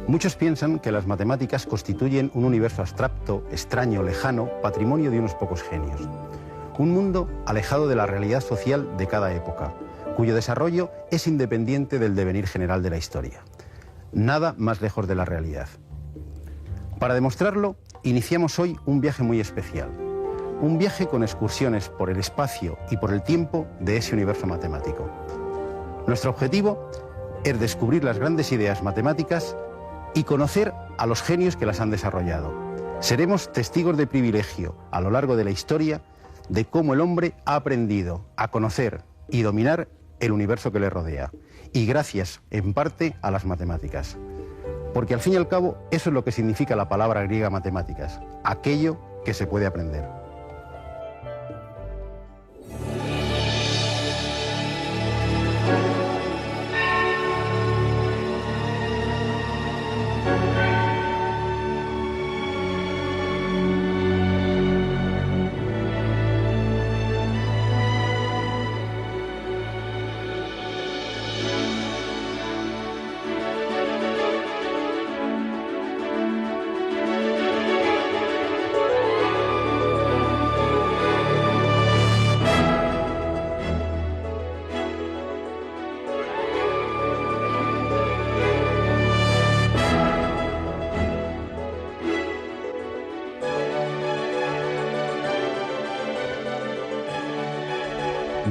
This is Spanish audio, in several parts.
Muchos piensan que las matemáticas constituyen un universo abstracto, extraño, lejano, patrimonio de unos pocos genios. Un mundo alejado de la realidad social de cada época, cuyo desarrollo es independiente del devenir general de la historia. Nada más lejos de la realidad. Para demostrarlo, iniciamos hoy un viaje muy especial. Un viaje con excursiones por el espacio y por el tiempo de ese universo matemático. Nuestro objetivo es descubrir las grandes ideas matemáticas y conocer a los genios que las han desarrollado. Seremos testigos de privilegio a lo largo de la historia de cómo el hombre ha aprendido a conocer y dominar el universo que le rodea, y gracias, en parte, a las matemáticas. Porque al fin y al cabo, eso es lo que significa la palabra griega matemáticas, aquello que se puede aprender.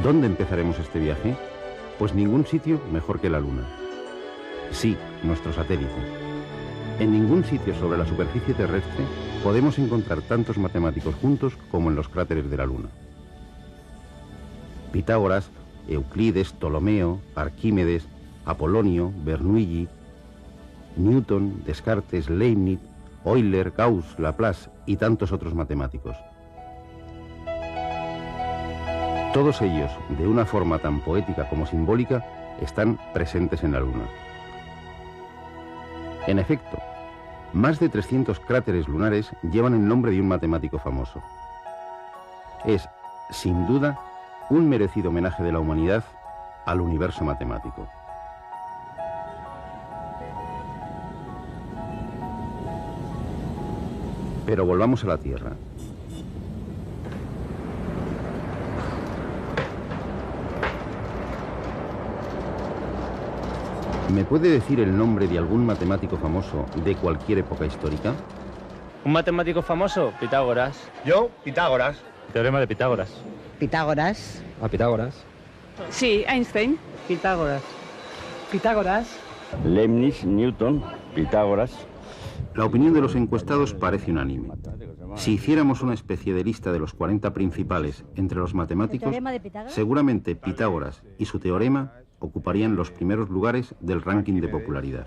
¿Dónde empezaremos este viaje? Pues ningún sitio mejor que la Luna. Sí, nuestro satélite. En ningún sitio sobre la superficie terrestre podemos encontrar tantos matemáticos juntos como en los cráteres de la Luna. Pitágoras, Euclides, Ptolomeo, Arquímedes, Apolonio, Bernoulli, Newton, Descartes, Leibniz, Euler, Gauss, Laplace y tantos otros matemáticos. Todos ellos, de una forma tan poética como simbólica, están presentes en la Luna. En efecto, más de 300 cráteres lunares llevan el nombre de un matemático famoso. Es, sin duda, un merecido homenaje de la humanidad al universo matemático. Pero volvamos a la Tierra. ¿Me puede decir el nombre de algún matemático famoso de cualquier época histórica? ¿Un matemático famoso? Pitágoras. Yo, Pitágoras. Teorema de Pitágoras. Pitágoras. ¿A Pitágoras? Sí, Einstein. Pitágoras. Pitágoras. Leibniz, Newton, Pitágoras. La opinión de los encuestados parece unánime. Si hiciéramos una especie de lista de los 40 principales entre los matemáticos, seguramente Pitágoras y su teorema ocuparían los primeros lugares del ranking de popularidad.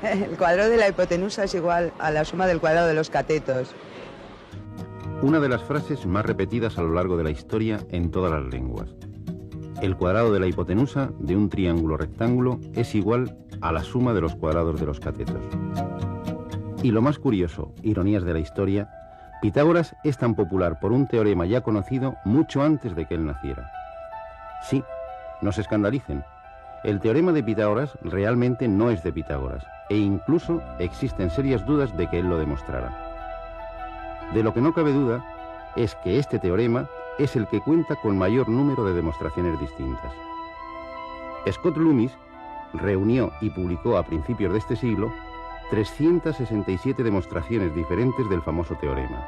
El cuadrado de la hipotenusa es igual a la suma del cuadrado de los catetos. Una de las frases más repetidas a lo largo de la historia en todas las lenguas. El cuadrado de la hipotenusa de un triángulo rectángulo es igual a la suma de los cuadrados de los catetos. Y lo más curioso, ironías de la historia, Pitágoras es tan popular por un teorema ya conocido mucho antes de que él naciera. Sí, no se escandalicen. El teorema de Pitágoras realmente no es de Pitágoras, e incluso existen serias dudas de que él lo demostrara. De lo que no cabe duda es que este teorema es el que cuenta con mayor número de demostraciones distintas. Scott Loomis reunió y publicó a principios de este siglo 367 demostraciones diferentes del famoso teorema.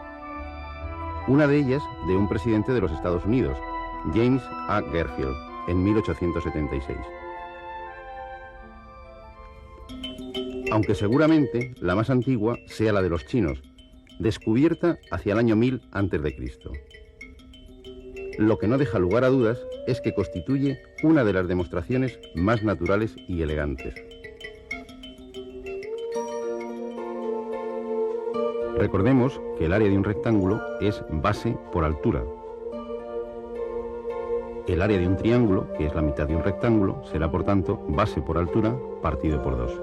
Una de ellas de un presidente de los Estados Unidos, James A. Garfield, en 1876. Aunque seguramente la más antigua sea la de los chinos, descubierta hacia el año 1000 a.C. Lo que no deja lugar a dudas es que constituye una de las demostraciones más naturales y elegantes. Recordemos que el área de un rectángulo es base por altura. El área de un triángulo, que es la mitad de un rectángulo, será por tanto base por altura partido por 2.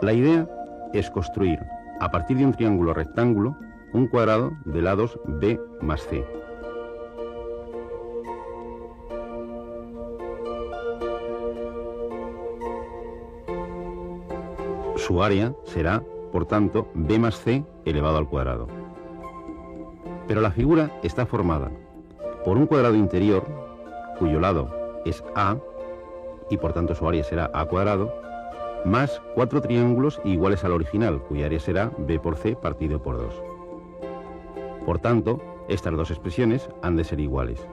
La idea es construir, a partir de un triángulo rectángulo, un cuadrado de lados b más c. Su área será, por tanto, b más c elevado al cuadrado. Pero la figura está formada por un cuadrado interior, cuyo lado es a, y por tanto su área será a cuadrado, más 4 triángulos iguales al original, cuya área será b por c partido por 2. Por tanto, estas dos expresiones han de ser iguales.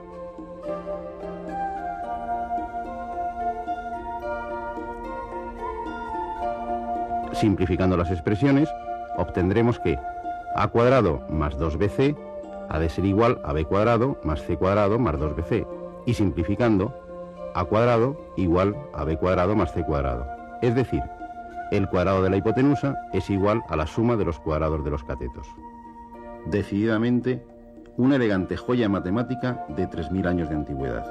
Simplificando las expresiones, obtendremos que a cuadrado más 2bc ha de ser igual a b cuadrado más c cuadrado más 2bc, y simplificando, a cuadrado igual a b cuadrado más c cuadrado. Es decir, el cuadrado de la hipotenusa es igual a la suma de los cuadrados de los catetos. Decididamente, una elegante joya matemática de 3000 años de antigüedad,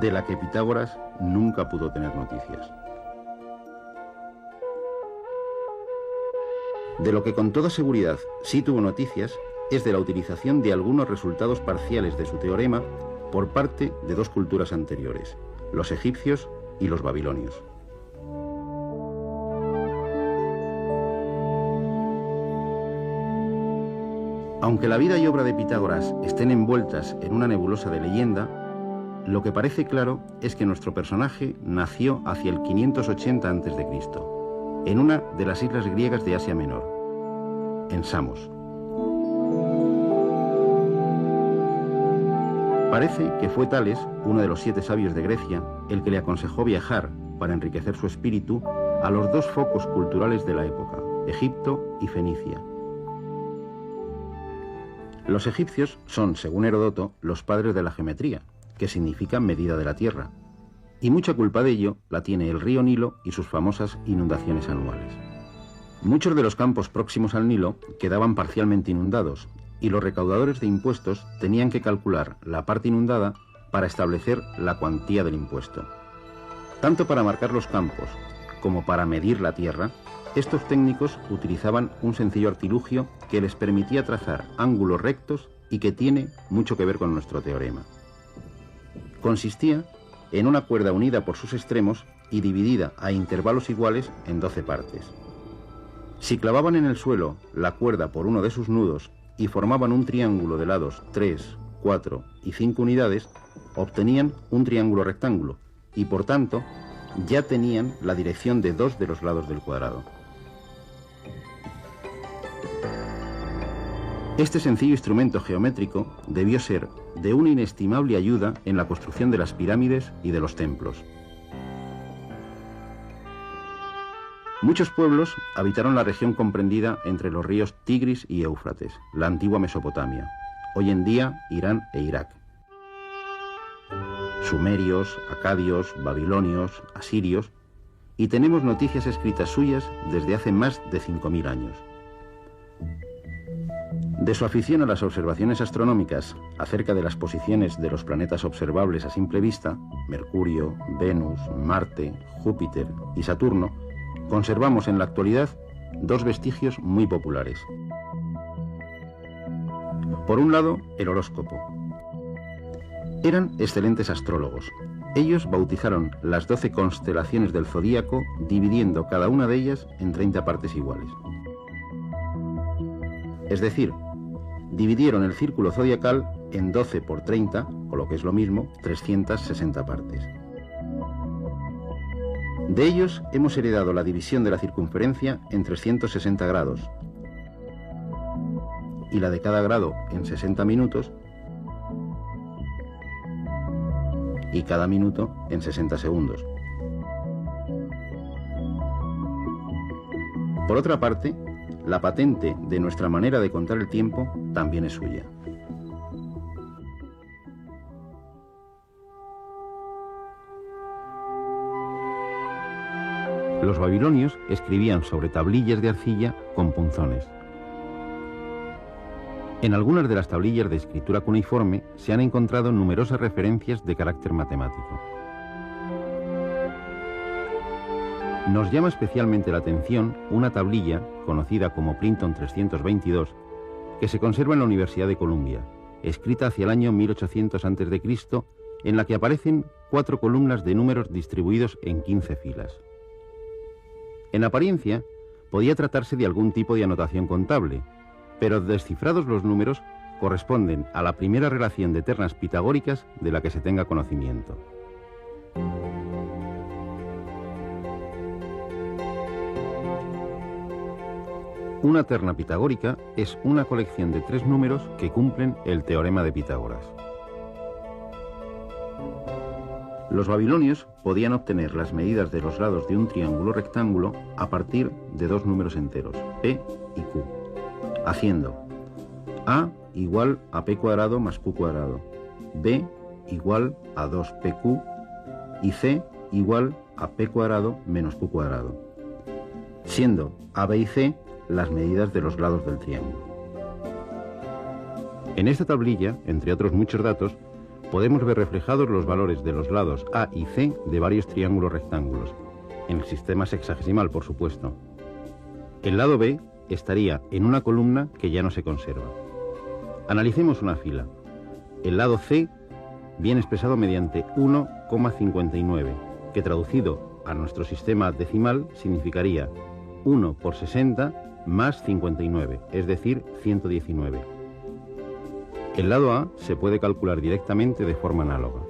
de la que Pitágoras nunca pudo tener noticias. De lo que con toda seguridad sí tuvo noticias es de la utilización de algunos resultados parciales de su teorema por parte de dos culturas anteriores, los egipcios y los babilonios. Aunque la vida y obra de Pitágoras estén envueltas en una nebulosa de leyenda, lo que parece claro es que nuestro personaje nació hacia el 580 a.C., en una de las islas griegas de Asia Menor, en Samos. Parece que fue Tales, uno de los 7 sabios de Grecia, el que le aconsejó viajar para enriquecer su espíritu a los dos focos culturales de la época, Egipto y Fenicia. Los egipcios son, según Heródoto, los padres de la geometría, que significa medida de la tierra, y mucha culpa de ello la tiene el río Nilo y sus famosas inundaciones anuales. Muchos de los campos próximos al Nilo quedaban parcialmente inundados, y los recaudadores de impuestos tenían que calcular la parte inundada para establecer la cuantía del impuesto. Tanto para marcar los campos como para medir la tierra, estos técnicos utilizaban un sencillo artilugio que les permitía trazar ángulos rectos y que tiene mucho que ver con nuestro teorema. Consistía en una cuerda unida por sus extremos y dividida a intervalos iguales en 12 partes. Si clavaban en el suelo la cuerda por uno de sus nudos y formaban un triángulo de lados 3, 4 y 5 unidades, obtenían un triángulo rectángulo y, por tanto, ya tenían la dirección de 2 de los lados del cuadrado. Este sencillo instrumento geométrico debió ser de una inestimable ayuda en la construcción de las pirámides y de los templos. Muchos pueblos habitaron la región comprendida entre los ríos Tigris y Éufrates, la antigua Mesopotamia, hoy en día Irán e Irak. Sumerios, acadios, babilonios, asirios, y tenemos noticias escritas suyas desde hace más de 5000 años. De su afición a las observaciones astronómicas acerca de las posiciones de los planetas observables a simple vista, Mercurio, Venus, Marte, Júpiter y Saturno, conservamos en la actualidad dos vestigios muy populares. Por un lado, el horóscopo. Eran excelentes astrólogos. Ellos bautizaron las 12 constelaciones del zodíaco, dividiendo cada una de ellas en 30 partes iguales. Es decir, dividieron el círculo zodiacal en 12 por 30, o lo que es lo mismo, 360 partes. De ellos hemos heredado la división de la circunferencia en 360 grados y la de cada grado en 60 minutos y cada minuto en 60 segundos. Por otra parte, la patente de nuestra manera de contar el tiempo también es suya. Los babilonios escribían sobre tablillas de arcilla con punzones. En algunas de las tablillas de escritura cuneiforme se han encontrado numerosas referencias de carácter matemático. Nos llama especialmente la atención una tablilla, conocida como Plinton 322, que se conserva en la Universidad de Columbia, escrita hacia el año 1800 a.C., en la que aparecen 4 columnas de números distribuidos en 15 filas. En apariencia, podía tratarse de algún tipo de anotación contable, pero descifrados los números, corresponden a la primera relación de ternas pitagóricas de la que se tenga conocimiento. Una terna pitagórica es una colección de 3 números que cumplen el teorema de Pitágoras. Los babilonios podían obtener las medidas de los lados de un triángulo rectángulo a partir de 2 números enteros, P y Q, haciendo A igual a P cuadrado más Q cuadrado, B igual a 2PQ y C igual a P cuadrado menos Q cuadrado, siendo A, B y C las medidas de los lados del triángulo. En esta tablilla, entre otros muchos datos, podemos ver reflejados los valores de los lados A y C de varios triángulos rectángulos, en el sistema sexagesimal, por supuesto. El lado B estaría en una columna que ya no se conserva. Analicemos una fila. El lado C viene expresado mediante 1,59, que traducido a nuestro sistema decimal significaría 1 por 60 más 59, es decir, 119. El lado A se puede calcular directamente de forma análoga.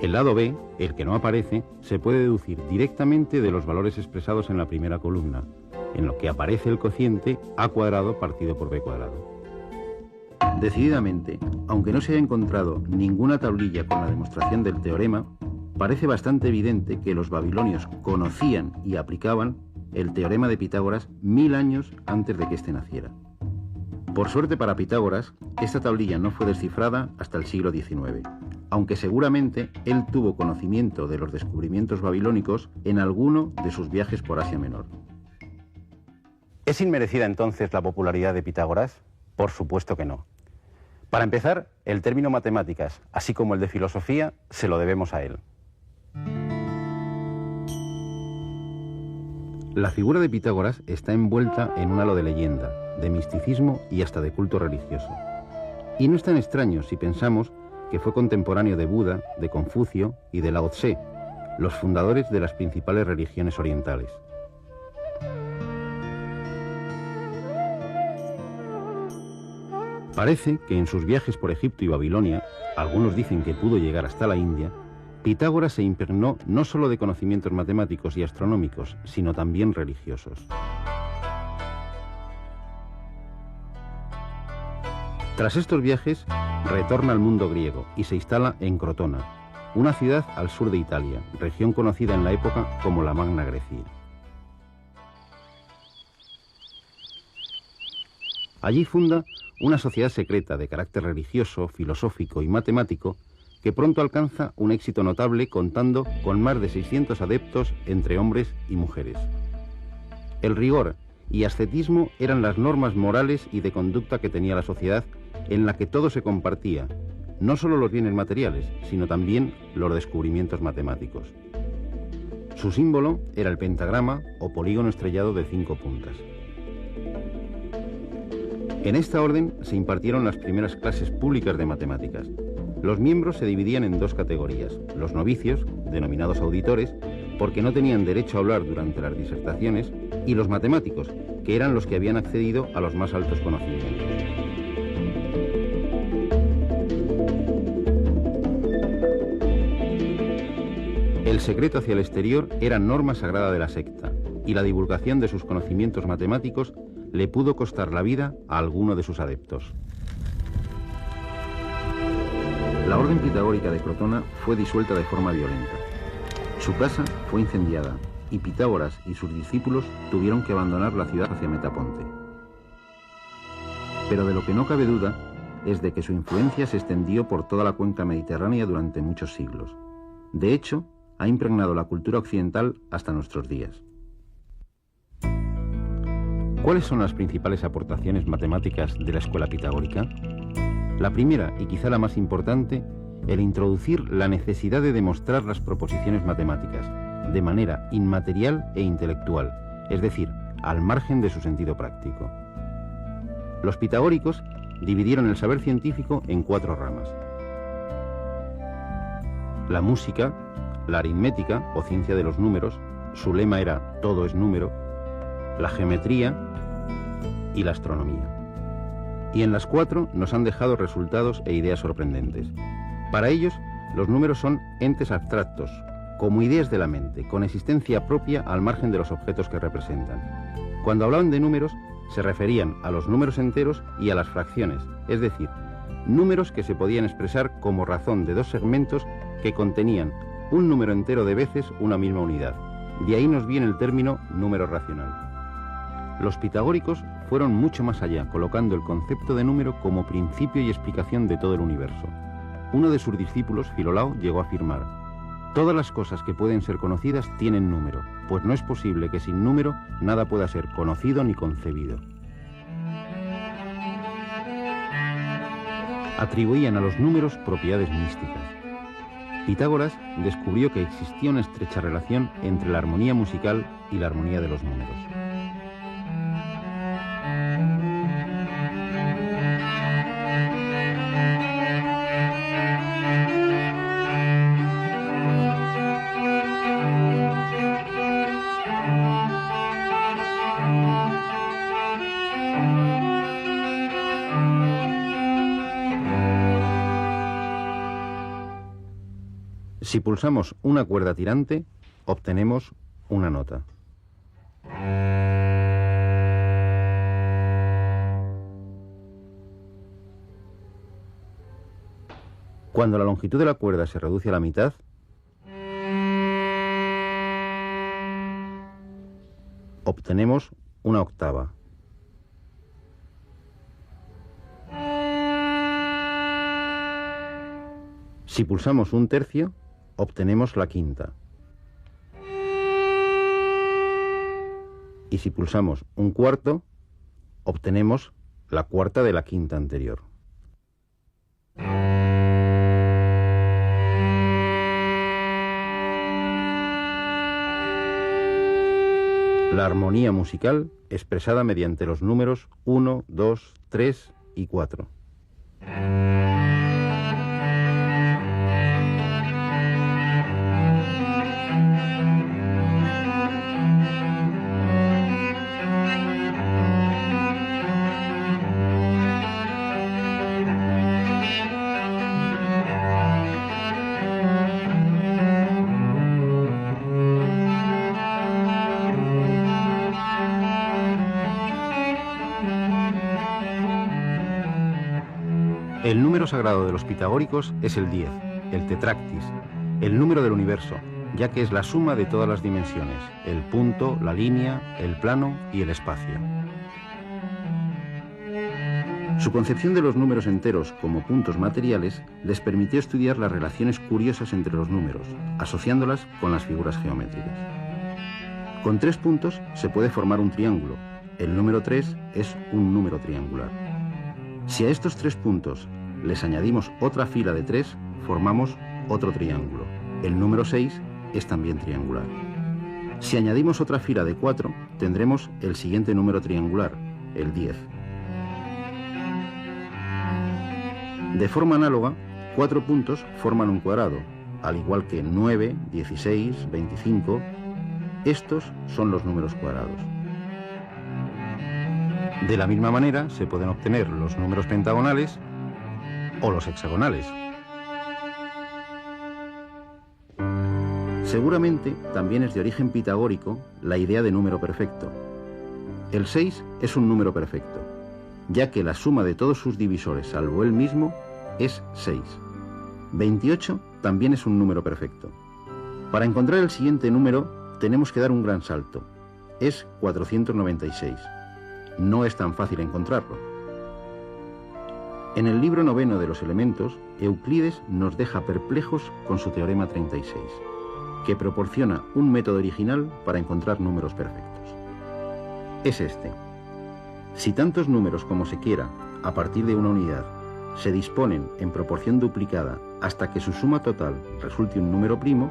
El lado B, el que no aparece, se puede deducir directamente de los valores expresados en la primera columna, en lo que aparece el cociente A cuadrado partido por B cuadrado. Decididamente, aunque no se haya encontrado ninguna tablilla con la demostración del teorema, parece bastante evidente que los babilonios conocían y aplicaban el teorema de Pitágoras 1000 años antes de que éste naciera. Por suerte para Pitágoras, esta tablilla no fue descifrada hasta el siglo XIX, aunque seguramente él tuvo conocimiento de los descubrimientos babilónicos en alguno de sus viajes por Asia Menor. ¿Es inmerecida entonces la popularidad de Pitágoras? Por supuesto que no. Para empezar, el término matemáticas, así como el de filosofía, se lo debemos a él. La figura de Pitágoras está envuelta en un halo de leyenda, de misticismo y hasta de culto religioso. Y no es tan extraño si pensamos que fue contemporáneo de Buda, de Confucio y de Lao Tse, los fundadores de las principales religiones orientales. Parece que en sus viajes por Egipto y Babilonia, algunos dicen que pudo llegar hasta la India, Pitágoras se impregnó no solo de conocimientos matemáticos y astronómicos, sino también religiosos. Tras estos viajes, retorna al mundo griego y se instala en Crotona, una ciudad al sur de Italia, región conocida en la época como la Magna Grecia. Allí funda una sociedad secreta de carácter religioso, filosófico y matemático que pronto alcanza un éxito notable contando con más de 600 adeptos entre hombres y mujeres. El rigor y ascetismo eran las normas morales y de conducta que tenía la sociedad en la que todo se compartía, no solo los bienes materiales, sino también los descubrimientos matemáticos. Su símbolo era el pentagrama o polígono estrellado de 5 puntas. En esta orden se impartieron las primeras clases públicas de matemáticas. Los miembros se dividían en 2 categorías, los novicios, denominados auditores, porque no tenían derecho a hablar durante las disertaciones, y los matemáticos, que eran los que habían accedido a los más altos conocimientos. El secreto hacia el exterior era norma sagrada de la secta, y la divulgación de sus conocimientos matemáticos le pudo costar la vida a alguno de sus adeptos. La orden pitagórica de Crotona fue disuelta de forma violenta. Su casa fue incendiada y Pitágoras y sus discípulos tuvieron que abandonar la ciudad hacia Metaponte. Pero de lo que no cabe duda es de que su influencia se extendió por toda la cuenca mediterránea durante muchos siglos. De hecho, ha impregnado la cultura occidental hasta nuestros días. ¿Cuáles son las principales aportaciones matemáticas de la escuela pitagórica? La primera, y quizá la más importante, el introducir la necesidad de demostrar las proposiciones matemáticas de manera inmaterial e intelectual, es decir, al margen de su sentido práctico. Los pitagóricos dividieron el saber científico en 4 ramas: la música, la aritmética o ciencia de los números, su lema era todo es número; la geometría y la astronomía. Y en las 4 nos han dejado resultados e ideas sorprendentes. Para ellos, los números son entes abstractos, como ideas de la mente, con existencia propia al margen de los objetos que representan. Cuando hablaban de números, se referían a los números enteros y a las fracciones, es decir, números que se podían expresar como razón de dos segmentos que contenían un número entero de veces una misma unidad. De ahí nos viene el término número racional. Los pitagóricos fueron mucho más allá, colocando el concepto de número como principio y explicación de todo el universo. Uno de sus discípulos, Filolao, llegó a afirmar: todas las cosas que pueden ser conocidas tienen número, pues no es posible que sin número nada pueda ser conocido ni concebido. Atribuían a los números propiedades místicas. Pitágoras descubrió que existía una estrecha relación entre la armonía musical y la armonía de los números. Si pulsamos una cuerda tirante, obtenemos una nota. Cuando la longitud de la cuerda se reduce a la mitad, obtenemos una octava. Si pulsamos un tercio, obtenemos la quinta. Y si pulsamos un cuarto, obtenemos la cuarta de la quinta anterior. La armonía musical expresada mediante los números 1, 2, 3 y 4. El número sagrado de los pitagóricos es el 10, el tetractis, el número del universo, ya que es la suma de todas las dimensiones, el punto, la línea, el plano y el espacio. Su concepción de los números enteros como puntos materiales les permitió estudiar las relaciones curiosas entre los números, asociándolas con las figuras geométricas. Con 3 puntos se puede formar un triángulo. El número 3 es un número triangular. Si a estos 3 puntos les añadimos otra fila de 3, formamos otro triángulo. El número 6 es también triangular. Si añadimos otra fila de 4, tendremos el siguiente número triangular, el 10. De forma análoga, 4 puntos forman un cuadrado, al igual que 9, 16, 25. Estos son los números cuadrados. De la misma manera se pueden obtener los números pentagonales o los hexagonales. Seguramente también es de origen pitagórico la idea de número perfecto. El 6 es un número perfecto, ya que la suma de todos sus divisores, salvo él mismo, es 6. 28 también es un número perfecto. Para encontrar el siguiente número tenemos que dar un gran salto. Es 496. No es tan fácil encontrarlo. En el libro 9 de los elementos, Euclides nos deja perplejos con su teorema 36, que proporciona un método original para encontrar números perfectos. Es este: si tantos números como se quiera, a partir de una unidad, se disponen en proporción duplicada hasta que su suma total resulte un número primo,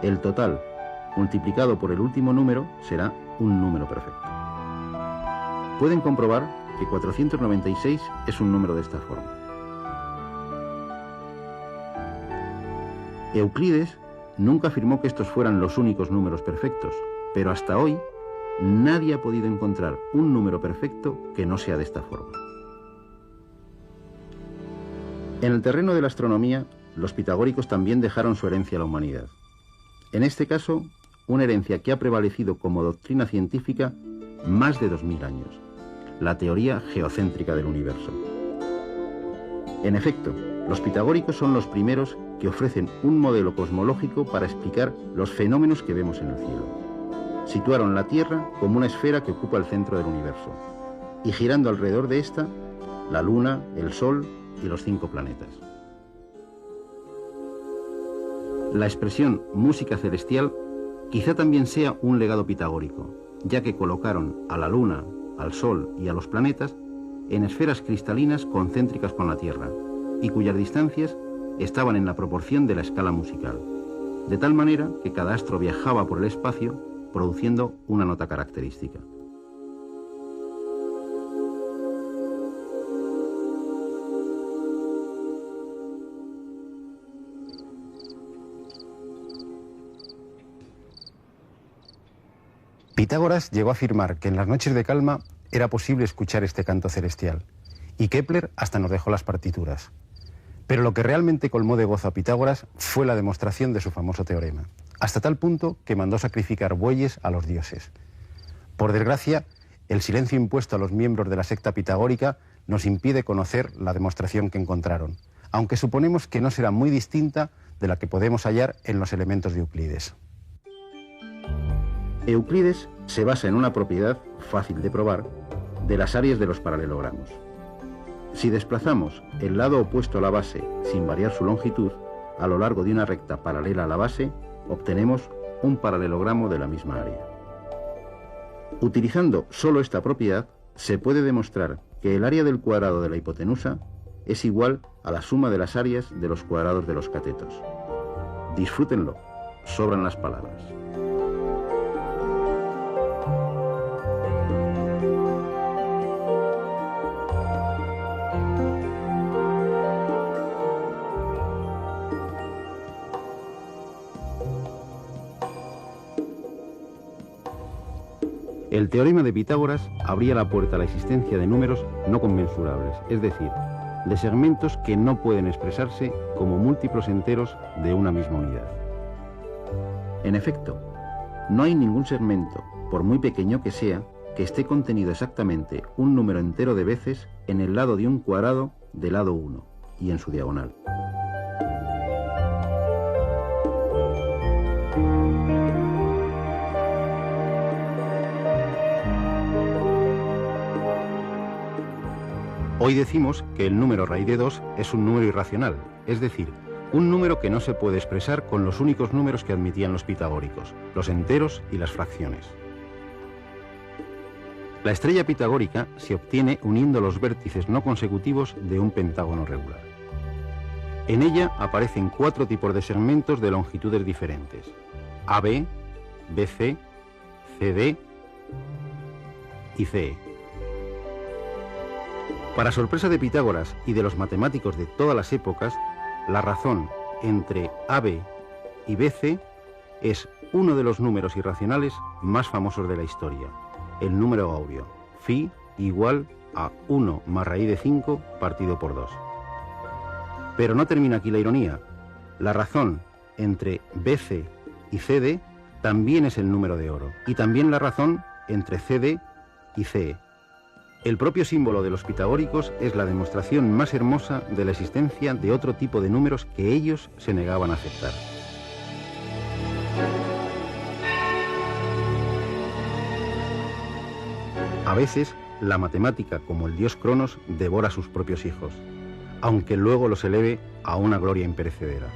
el total multiplicado por el último número será un número perfecto. Pueden comprobar que 496 es un número de esta forma. Euclides nunca afirmó que estos fueran los únicos números perfectos, pero hasta hoy nadie ha podido encontrar un número perfecto que no sea de esta forma. En el terreno de la astronomía, los pitagóricos también dejaron su herencia a la humanidad. En este caso, una herencia que ha prevalecido como doctrina científica más de 2000 años, la teoría geocéntrica del universo. En efecto, los pitagóricos son los primeros que ofrecen un modelo cosmológico para explicar los fenómenos que vemos en el cielo. Situaron la Tierra como una esfera que ocupa el centro del universo, y girando alrededor de esta, la Luna, el Sol y los 5 planetas. La expresión música celestial quizá también sea un legado pitagórico, ya que colocaron a la Luna, al Sol y a los planetas en esferas cristalinas concéntricas con la Tierra, y cuyas distancias estaban en la proporción de la escala musical, de tal manera que cada astro viajaba por el espacio produciendo una nota característica. Pitágoras llegó a afirmar que en las noches de calma era posible escuchar este canto celestial, y Kepler hasta nos dejó las partituras. Pero lo que realmente colmó de gozo a Pitágoras fue la demostración de su famoso teorema, hasta tal punto que mandó sacrificar bueyes a los dioses. Por desgracia, el silencio impuesto a los miembros de la secta pitagórica nos impide conocer la demostración que encontraron, aunque suponemos que no será muy distinta de la que podemos hallar en los elementos de Euclides. Euclides se basa en una propiedad fácil de probar de las áreas de los paralelogramos. Si desplazamos el lado opuesto a la base sin variar su longitud a lo largo de una recta paralela a la base, obtenemos un paralelogramo de la misma área. Utilizando solo esta propiedad, se puede demostrar que el área del cuadrado de la hipotenusa es igual a la suma de las áreas de los cuadrados de los catetos. Disfrútenlo, sobran las palabras. El teorema de Pitágoras abría la puerta a la existencia de números no conmensurables, es decir, de segmentos que no pueden expresarse como múltiplos enteros de una misma unidad. En efecto, no hay ningún segmento, por muy pequeño que sea, que esté contenido exactamente un número entero de veces en el lado de un cuadrado del lado 1 y en su diagonal. Hoy decimos que el número raíz de 2 es un número irracional, es decir, un número que no se puede expresar con los únicos números que admitían los pitagóricos, los enteros y las fracciones. La estrella pitagórica se obtiene uniendo los vértices no consecutivos de un pentágono regular. En ella aparecen 4 tipos de segmentos de longitudes diferentes: AB, BC, CD y CE. Para sorpresa de Pitágoras y de los matemáticos de todas las épocas, la razón entre AB y BC es uno de los números irracionales más famosos de la historia, el número áureo, phi igual a 1 más raíz de 5 partido por 2. Pero no termina aquí la ironía. La razón entre BC y CD también es el número de oro, y también la razón entre CD y CE. El propio símbolo de los pitagóricos es la demostración más hermosa de la existencia de otro tipo de números que ellos se negaban a aceptar. A veces, la matemática, como el dios Cronos, devora a sus propios hijos, aunque luego los eleve a una gloria imperecedera.